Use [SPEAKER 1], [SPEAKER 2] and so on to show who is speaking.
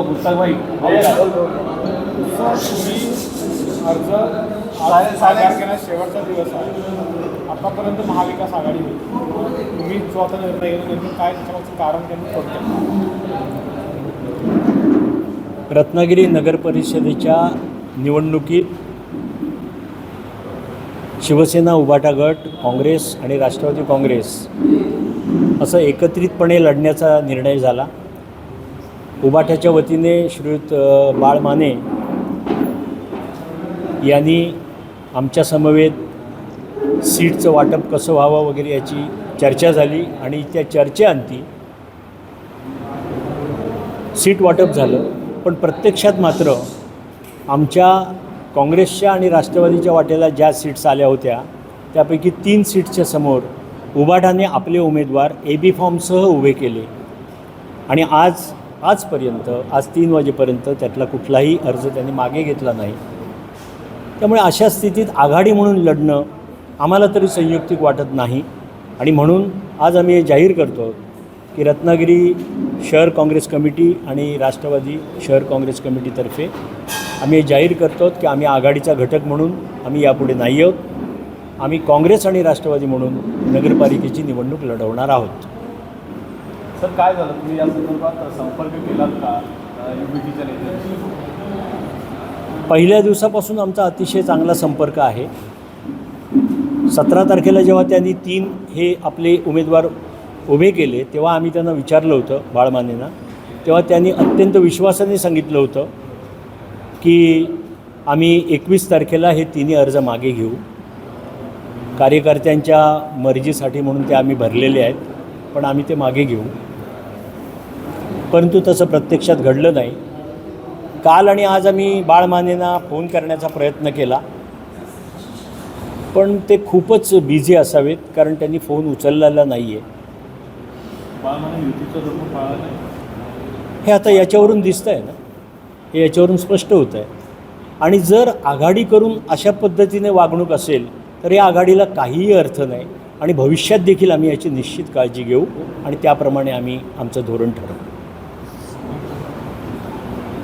[SPEAKER 1] गुप्ताबाई
[SPEAKER 2] अर्ज सादर करण्यास शेवटचा दिवस आहे. आतापर्यंत महाविकास आघाडी होती. तुम्ही स्वतः निर्णय घेतला, नेमकं काय त्याच्यामागचं कारण त्यांनी थोडक्यात?
[SPEAKER 1] रत्नागिरी नगर परिषदेच्या निवडणुकीत शिवसेना, उभाटा गट, काँग्रेस आणि राष्ट्रवादी काँग्रेस असं एकत्रितपणे लढण्याचा निर्णय झाला. उभाट्याच्या वतीने श्रीयुत बाळ माने यांनी आमच्या समवेत सीटचं वाटप कसं व्हावं वगैरे याची चर्चा झाली आणि त्या चर्चेअंती सीट वाटप झालं. पण प्रत्यक्षात मात्र आमच्या काँग्रेसच्या आणि राष्ट्रवादीच्या वाट्याला ज्या सीट्स आल्या होत्या त्यापैकी 3 सीट्सच्या समोर उभाटाने आपले उमेदवार AB फॉर्मसह उभे केले आणि आजपर्यंत 3 वाजेपर्यंत त्यातला कुठलाही अर्ज त्यांनी मागे घेतला नाही. त्यामुळे अशा स्थितीत आघाडी म्हणून लढणं आम्हाला तरी संयुक्तिक वाटत नाही आणि म्हणून आज आम्ही हे जाहीर करतो की रत्नागिरी शहर काँग्रेस कमिटी आणि राष्ट्रवादी शहर काँग्रेस कमिटीतर्फे आम्ही हे जाहीर करतो की आम्ही आघाडीचा घटक म्हणून आम्ही यापुढे नाही आहोत. आम्ही काँग्रेस आणि राष्ट्रवादी म्हणून नगरपालिकेची निवडणूक लढवणार आहोत.
[SPEAKER 3] सर, काय झालं, तुम्ही या संदर्भात संपर्क केलात का UBTच्या नेत्यांशी?
[SPEAKER 1] पहिल्या दिवसापासून आमचा अतिशय चांगला संपर्क आहे. 17 तारखेला जेव्हा त्यांनी 3 हे आपले उमेदवार उभे केले तेव्हा आम्ही त्यांना विचारलं होतं, बाळमानेंना. तेव्हा त्यांनी अत्यंत विश्वासाने सांगितलं होतं की आम्ही 21 तारखेला हे 3 अर्ज मागे घेऊ. कार्यकर्त्यांच्या मर्जीसाठी म्हणून ते आम्ही भरलेले आहेत, पण आम्ही ते मागे घेऊ. परंतु तसं प्रत्यक्षात घडलं नाही. काल आणि आज आम्ही बाळमानेंना फोन करण्याचा प्रयत्न केला, पण ते खूपच बिझी असावेत कारण त्यांनी फोन उचललेला नाही आहे.
[SPEAKER 3] बाळमाने युतीचा धर्म पाळला नाही
[SPEAKER 1] हे आता याच्यावरून दिसतं आहे ना, हे याच्यावरून स्पष्ट होतं आहे. आणि जर आघाडी करून अशा पद्धतीने वागणूक असेल तर या आघाडीला काहीही अर्थ नाही आणि भविष्यात देखील आम्ही याची निश्चित काळजी घेऊ आणि त्याप्रमाणे आम्ही आमचं धोरण ठरवू.